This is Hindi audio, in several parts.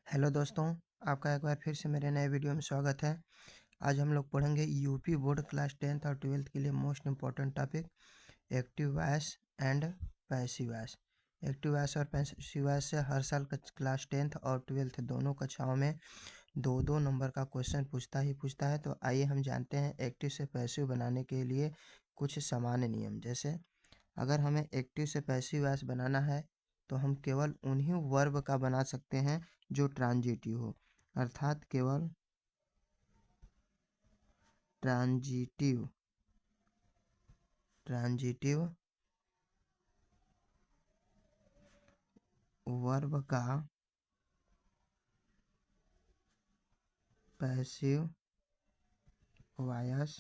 हेलो दोस्तों, आपका एक बार फिर से मेरे नए वीडियो में स्वागत है। आज हम लोग पढ़ेंगे यूपी बोर्ड क्लास 10th और 12th के लिए most important topic active voice and passive voice. Active voice और पैसिव वॉइस से हर साल क्लास 10th और 12th दोनों कक्षाओं में दो दो नंबर का क्वेश्चन पूछता है। तो आइए हम जानते हैं एक्टिव से पैसिव बनाने के लिए कुछ सामान्य नियम। जैसे अगर हमें एक्टिव से पैसिव वॉइस बनाना है तो हम केवल उन्हीं वर्ब का बना सकते हैं जो ट्रांजिटिव हो, अर्थात केवल ट्रांजिटिव ट्रांजिटिव वर्ब का पैसिव वॉइस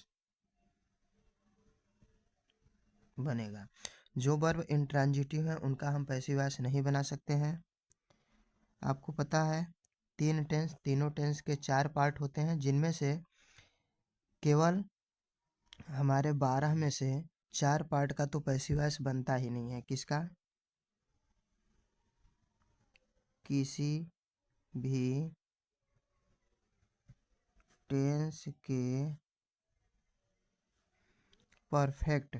बनेगा। जो वर्ब इंट्रांजिटिव है उनका हम पैसिव वॉइस नहीं बना सकते हैं। आपको पता है तीनों टेंस के 4 पार्ट होते हैं, जिनमें से केवल हमारे 12 में से 4 पार्ट का तो पैसिव वॉइस बनता ही नहीं है। किसका? किसी भी टेंस के परफेक्ट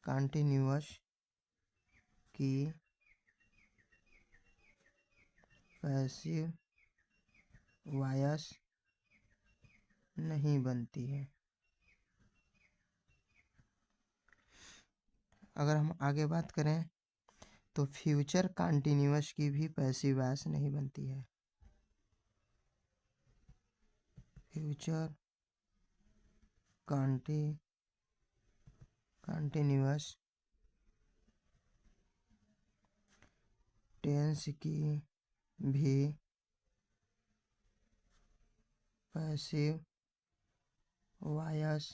कंटिन्यूअस की पैसिव वॉइस नहीं बनती है। अगर हम आगे बात करें तो फ्यूचर कंटिन्यूअस की भी पैसिव वॉइस नहीं बनती है। फ्यूचर कंटिन्यूअस टेंस की भी पैसिव वॉइस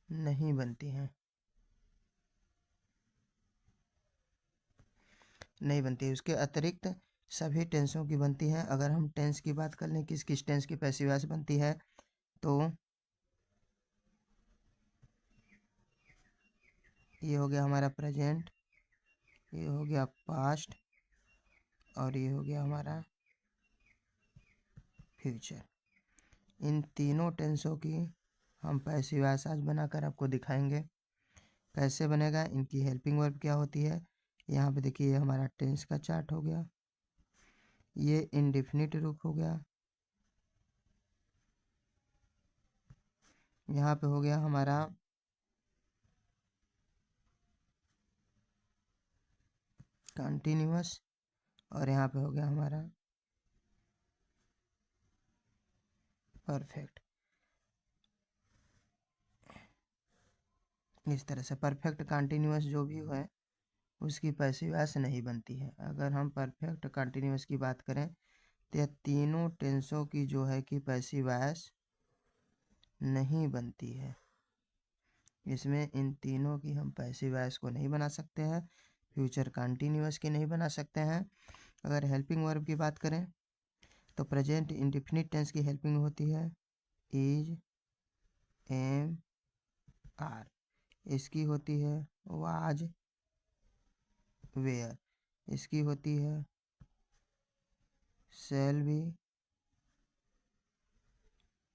नहीं बनती है। उसके अतिरिक्त सभी टेंसों की बनती हैं। अगर हम टेंस की बात कर लें, किस किस टेंस की पैसिव वॉइस बनती है, तो ये हो गया हमारा प्रेजेंट, ये हो गया पास्ट और ये हो गया हमारा फ्यूचर। इन तीनों टेंसों की हम पैसिव वॉइस आज बनाकर आपको दिखाएंगे। कैसे बनेगा, इनकी हेल्पिंग वर्ब क्या होती है। यहाँ पे देखिए, ये हमारा टेंस का चार्ट हो गया, ये इंडेफिनिट रूप हो गया, यहाँ पे हो गया हमारा कंटिन्यूअस और यहाँ पे हो गया हमारा परफेक्ट। इस तरह से परफेक्ट कंटिन्यूअस जो भी है उसकी पैसिव वॉइस नहीं बनती है। अगर हम परफेक्ट कंटिन्यूअस की बात करें तो यह तीनों टेंसों की जो है कि पैसिव वॉइस नहीं बनती है। इसमें इन तीनों की हम पैसिव वॉइस को नहीं बना सकते हैं, फ्यूचर कंटिन्यूअस की नहीं बना सकते हैं। अगर हेल्पिंग वर्ब की बात करें तो प्रेजेंट इंडेफिनिट टेंस की हेल्पिंग होती है इज, एम, आर। इसकी होती है वाज, वेयर। इसकी होती है शैल बी,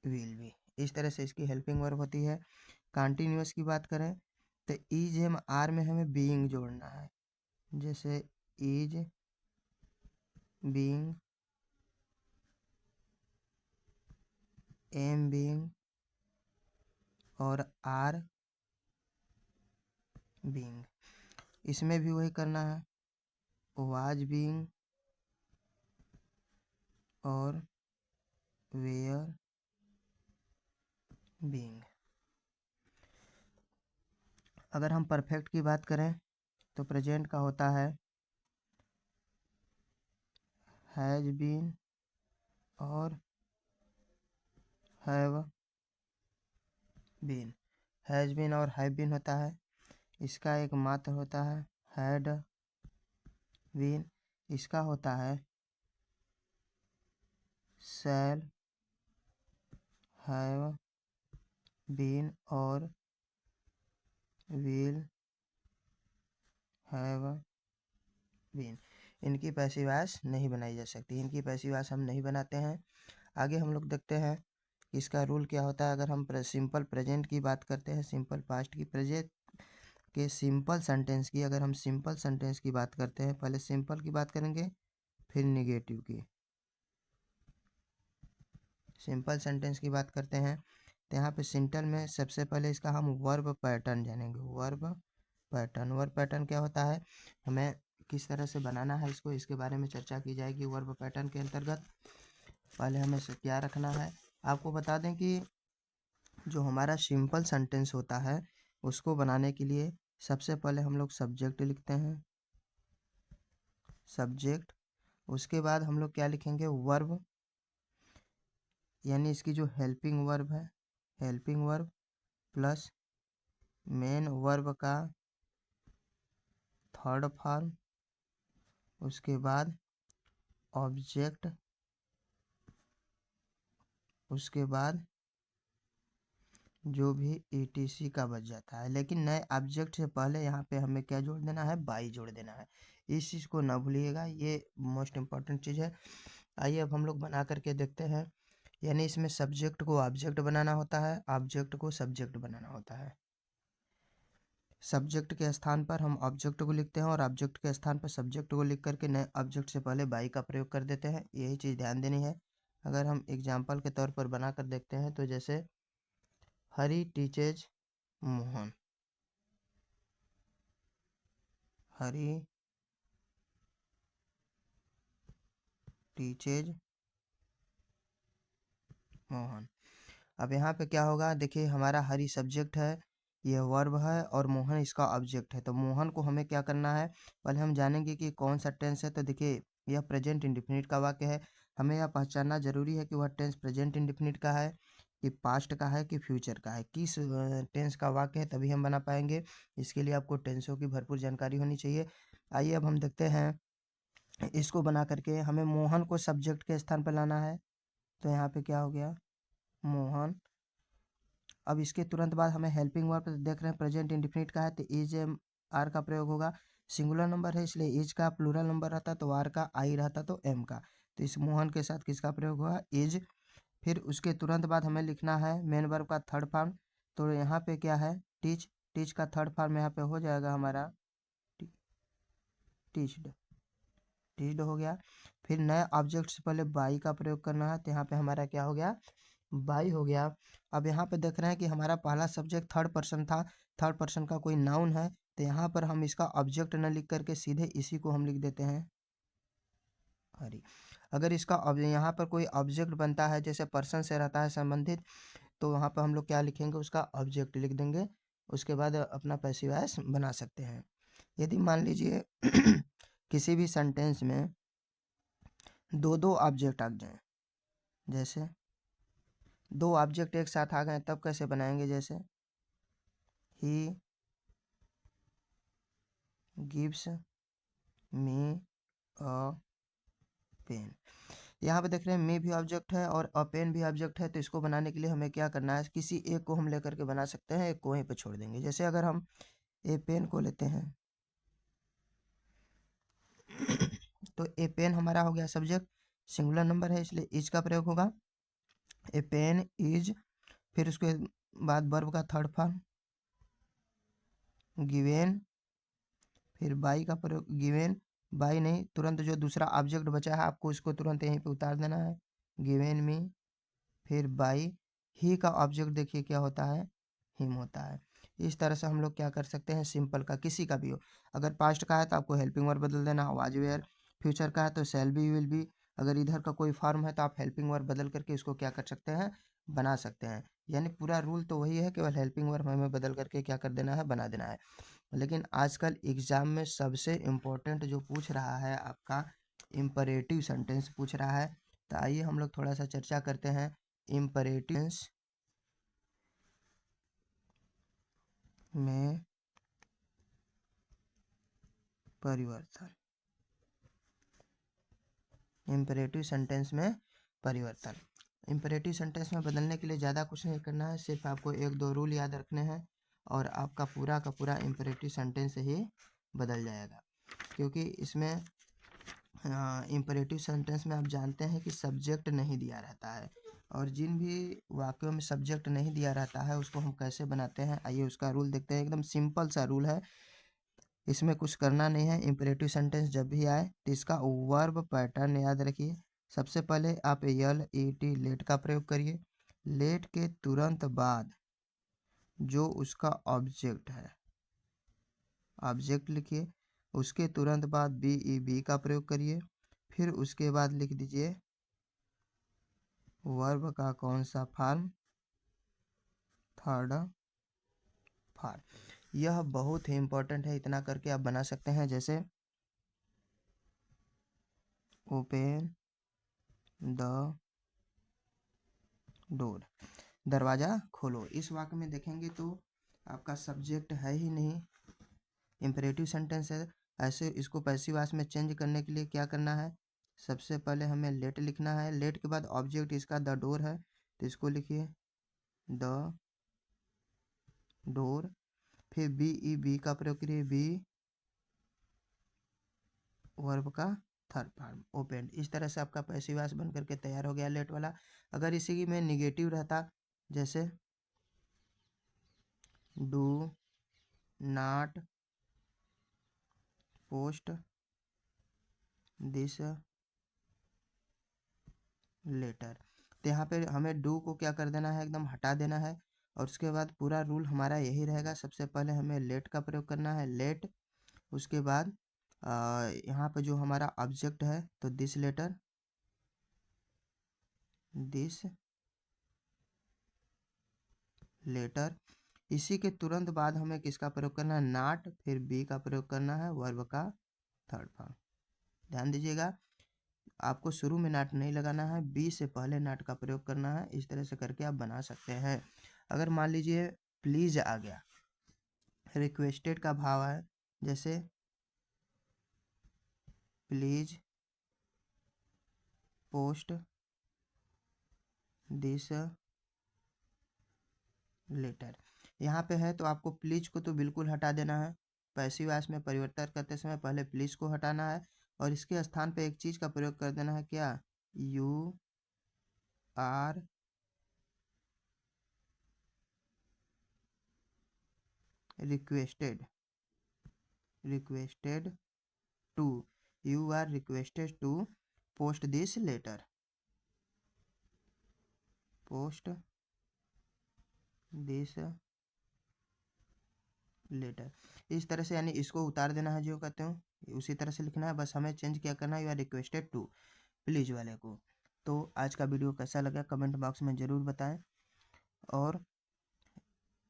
विल बी। इस तरह से इसकी हेल्पिंग वर्ब होती है। कंटिन्यूअस की बात करें तो इज, एम, आर में हमें बीइंग जोड़ना है। जैसे इज बीइंग, एम बीइंग और आर बीइंग। इसमें भी वही करना है, वाज बीइंग और वेयर बीइंग। अगर हम परफेक्ट की बात करें तो प्रेजेंट का होता है हैज बीन और हैव बीन। हैज बीन और हैव बीन होता है, इसका एक मात्र होता है हैड बीन। इसका होता है शैल हैव बीन और विल हैव बीन, इनकी पैसिव वॉइस नहीं बनाई जा सकती, इनकी पैसिव वॉइस हम नहीं बनाते हैं। आगे हम लोग देखते हैं इसका रूल क्या होता है। अगर हम सिंपल प्रेजेंट की बात करते हैं, सिंपल पास्ट की, प्रेजेंट के सिंपल सेंटेंस की, अगर हम सिंपल सेंटेंस की बात करते हैं, पहले सिंपल की बात करेंगे फिर निगेटिव की। सिंपल सेंटेंस की बात करते हैं तो यहाँ पे सिंपल में सबसे पहले इसका हम वर्ब पैटर्न जानेंगे। वर्ब पैटर्न, वर्ब पैटर्न क्या होता है, हमें किस तरह से बनाना है इसको, इसके बारे में चर्चा की जाएगी। वर्ब पैटर्न के अंतर्गत पहले हमें क्या रखना है, आपको बता दें कि जो हमारा सिंपल सेंटेंस होता है उसको बनाने के लिए सबसे पहले हम लोग सब्जेक्ट लिखते हैं, सब्जेक्ट। उसके बाद हम लोग क्या लिखेंगे, वर्ब, यानी इसकी जो हेल्पिंग वर्ब है, helping verb plus main verb का थर्ड फॉर्म। उसके बाद ऑब्जेक्ट, उसके बाद जो भी ETC का बच जाता है, लेकिन नए ऑब्जेक्ट से पहले यहाँ पे हमें क्या जोड़ देना है, बाई जोड़ देना है। इस चीज़ को ना भूलिएगा, ये मोस्ट इम्पॉर्टेंट चीज़ है। आइए अब हम लोग बना करके देखते हैं। यानी इसमें सब्जेक्ट को ऑब्जेक्ट बनाना होता है, ऑब्जेक्ट को सब्जेक्ट बनाना होता है। सब्जेक्ट के स्थान पर हम ऑब्जेक्ट को लिखते हैं और ऑब्जेक्ट के स्थान पर सब्जेक्ट को लिख करके नए ऑब्जेक्ट से पहले बाई का प्रयोग कर देते हैं। यही चीज़ ध्यान देनी है। अगर हम एग्जाम्पल के तौर पर बना कर देखते हैं तो जैसे हरी टीचेज मोहन, हरी टीचेज मोहन। अब यहाँ पे क्या होगा, देखिए हमारा हरी सब्जेक्ट है, यह वर्ब है और मोहन इसका ऑब्जेक्ट है। तो मोहन को हमें क्या करना है, पहले हम जानेंगे कि कौन सा टेंस है। तो देखिए यह प्रेजेंट इंडेफिनिट का वाक्य है, हमें यह पहचानना जरूरी है कि वह टेंस प्रेजेंट इंडेफिनिट का है कि पास्ट का है कि फ्यूचर का है, किस टेंस का वाक्य है, तभी हम बना पाएंगे। इसके लिए आपको टेंसों की भरपूर जानकारी होनी चाहिए। आइए अब हम देखते हैं इसको बना करके। हमें मोहन को सब्जेक्ट के स्थान पर लाना है, तो यहाँ पे क्या हो गया, मोहन। अब इसके तुरंत बाद हमें हेल्पिंग वर्ब देख रहे हैं प्रेजेंट इंडेफिनिट का है, तो इज आर का प्रयोग होगा। सिंगुलर नंबर है इसलिए इज का, प्लूरल नंबर रहता तो आर का, आई रहता तो एम का। तो इस मोहन के साथ किसका प्रयोग हुआ, इज। फिर उसके तुरंत बाद हमें लिखना है मेन वर्ब का थर्ड फॉर्म। तो यहाँ पे क्या है, टीच, टीच का थर्ड फॉर्म यहाँ पे हो जाएगा हमारा टीच्ड, टीच्ड हो गया। फिर नए ऑब्जेक्ट से पहले बाई का प्रयोग करना है, तो यहाँ पे हमारा क्या हो गया, बाई हो गया। अब यहाँ पे देख रहे हैं कि हमारा पहला सब्जेक्ट थर्ड पर्सन था, थर्ड पर्सन का कोई नाउन है, तो यहाँ पर हम इसका ऑब्जेक्ट न लिख करके सीधे इसी को हम लिख देते हैं हरी। अगर इसका अब यहाँ पर कोई ऑब्जेक्ट बनता है, जैसे पर्सन से रहता है संबंधित, तो वहाँ पर हम लोग क्या लिखेंगे, उसका ऑब्जेक्ट लिख देंगे। उसके बाद अपना पैसिव वॉइस बना सकते हैं। यदि मान लीजिए किसी भी सेंटेंस में दो दो ऑब्जेक्ट आ जाए, जैसे दो ऑब्जेक्ट एक साथ आ गए, तब कैसे बनाएंगे, जैसे he gives me a pen. यहाँ पे देख रहे हैं मी भी ऑब्जेक्ट है और अ पेन भी ऑब्जेक्ट है, तो इसको बनाने के लिए हमें क्या करना है, किसी एक को हम लेकर के बना सकते हैं, एक को वहीं पे छोड़ देंगे। जैसे अगर हम ए पेन को लेते हैं तो ए पेन हमारा हो गया सब्जेक्ट, सिंगुलर नंबर है इसलिए इज का प्रयोग होगा, ए पेन इज। फिर उसके बाद वर्ब का थर्ड फॉर्म गिवेन, फिर बाई का प्रयोग, गिवेन बाई नहीं, तुरंत जो दूसरा ऑब्जेक्ट बचा है आपको उसको तुरंत यहीं पे उतार देना है, गिवेन मी। फिर बाई, ही का ऑब्जेक्ट देखिए क्या होता है, हिम होता है। इस तरह से हम लोग क्या कर सकते हैं, सिंपल का किसी का भी हो, अगर पास्ट का है तो आपको हेल्पिंग वर्ब बदल देना, वाज वेयर। फ्यूचर का है तो शैल बी, विल बी। अगर इधर का कोई फॉर्म है तो आप हेल्पिंग वर्ब बदल करके उसको क्या कर सकते हैं, बना सकते हैं। यानी पूरा रूल तो वही है, केवल हेल्पिंग वर्ब हमें बदल करके क्या कर देना है, बना देना है। लेकिन आजकल एग्जाम में सबसे इम्पोर्टेंट जो पूछ रहा है आपका इम्परेटिव सेंटेंस पूछ रहा है। तो आइए हम लोग थोड़ा सा चर्चा करते हैं इम्परेटिव में परिवर्तन, इम्परेटिव सेंटेंस में परिवर्तन। इम्परेटिव सेंटेंस में बदलने के लिए ज़्यादा कुछ नहीं करना है, सिर्फ आपको 1-2 रूल याद रखने हैं और आपका पूरा का पूरा इम्परेटिव सेंटेंस ही बदल जाएगा। क्योंकि इसमें इम्परेटिव सेंटेंस में आप जानते हैं कि सब्जेक्ट नहीं दिया रहता है, और जिन भी वाक्यों में सब्जेक्ट नहीं दिया रहता है उसको हम कैसे बनाते हैं, आइए उसका रूल देखते हैं। एकदम सिंपल सा रूल है, इसमें कुछ करना नहीं है। इम्परेटिव सेंटेंस जब भी आए तो इसका वर्ब पैटर्न याद रखिए। सबसे पहले आप LET लेट का प्रयोग करिए। लेट के तुरंत बाद जो उसका ऑब्जेक्ट है, ऑब्जेक्ट लिखिए। उसके तुरंत बाद BEB का प्रयोग करिए। फिर उसके बाद लिख दीजिए वर्ब का कौन सा फॉर्म, थर्ड फॉर्म। यह बहुत ही इंपॉर्टेंट है, इतना करके आप बना सकते हैं। जैसे ओपन द डोर, दरवाज़ा खोलो। इस वाक्य में देखेंगे तो आपका सब्जेक्ट है ही नहीं, इम्परेटिव सेंटेंस है। ऐसे इसको पैसिव वॉइस में चेंज करने के लिए क्या करना है, सबसे पहले हमें लेट लिखना है। लेट के बाद ऑब्जेक्ट इसका द डोर है तो इसको लिखिए द डोर। फिर BEB का प्रयोग करिए, बी वर्ब का थर्ड फॉर्म ओपन। इस तरह से आपका पैसिव वॉइस बन करके तैयार हो गया लेट वाला। अगर इसी में निगेटिव रहता, जैसे do not post this letter, तो यहाँ पे हमें डू को क्या कर देना है, एकदम हटा देना है। और उसके बाद पूरा रूल हमारा यही रहेगा, सबसे पहले हमें लेट का प्रयोग करना है, लेट। उसके बाद यहाँ पे जो हमारा ऑब्जेक्ट है तो दिस लेटर, दिस लेटर। इसी के तुरंत बाद हमें किसका प्रयोग करना है, नॉट। फिर बी का प्रयोग करना है, वर्ब का थर्ड फॉर्म। ध्यान दीजिएगा, आपको शुरू में नाट नहीं लगाना है, बी से पहले नाट का प्रयोग करना है। इस तरह से करके आप बना सकते हैं। अगर मान लीजिए प्लीज आ गया, रिक्वेस्टेड का भाव है, जैसे प्लीज पोस्ट दिस लेटर, यहाँ पे है तो आपको प्लीज को तो बिल्कुल हटा देना है। पैसिव वॉइस में परिवर्तन करते समय पहले प्लीज को हटाना है और इसके स्थान पे एक चीज का प्रयोग कर देना है, क्या, you are requested, requested to, you are requested to post this letter, post this letter. इस तरह से यानी इसको उतार देना है जो कहते हो, उसी तरह से लिखना है। बस हमें चेंज क्या करना है, you are requested to, please वाले को। तो आज का वीडियो कैसा लगा कमेंट बॉक्स में ज़रूर बताएं, और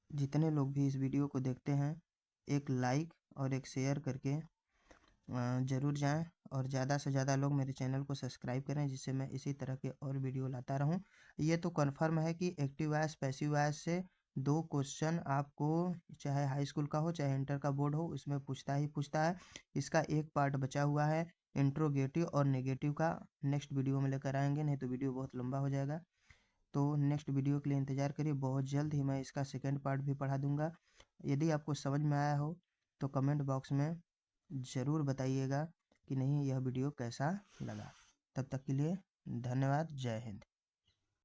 जितने लोग भी इस वीडियो को देखते हैं एक लाइक और एक शेयर करके ज़रूर जाएं, और ज़्यादा से ज़्यादा लोग मेरे चैनल को सब्सक्राइब करें, जिससे मैं इसी तरह के और वीडियो लाता रहूं। ये तो कन्फर्म है कि एक्टिव वॉइस पैसिव वॉइस से 2 क्वेश्चन आपको, चाहे हाई स्कूल का हो चाहे इंटर का बोर्ड हो, उसमें पूछता ही पूछता है। इसका एक पार्ट बचा हुआ है इंट्रोगेटिव और नेगेटिव का, नेक्स्ट वीडियो में लेकर आएंगे, नहीं तो वीडियो बहुत लंबा हो जाएगा। तो नेक्स्ट वीडियो के लिए इंतज़ार करिए, बहुत जल्द ही मैं इसका सेकेंड पार्ट भी पढ़ा दूंगा। यदि आपको समझ में आया हो तो कमेंट बॉक्स में ज़रूर बताइएगा कि नहीं यह वीडियो कैसा लगा। तब तक के लिए धन्यवाद, जय हिंद।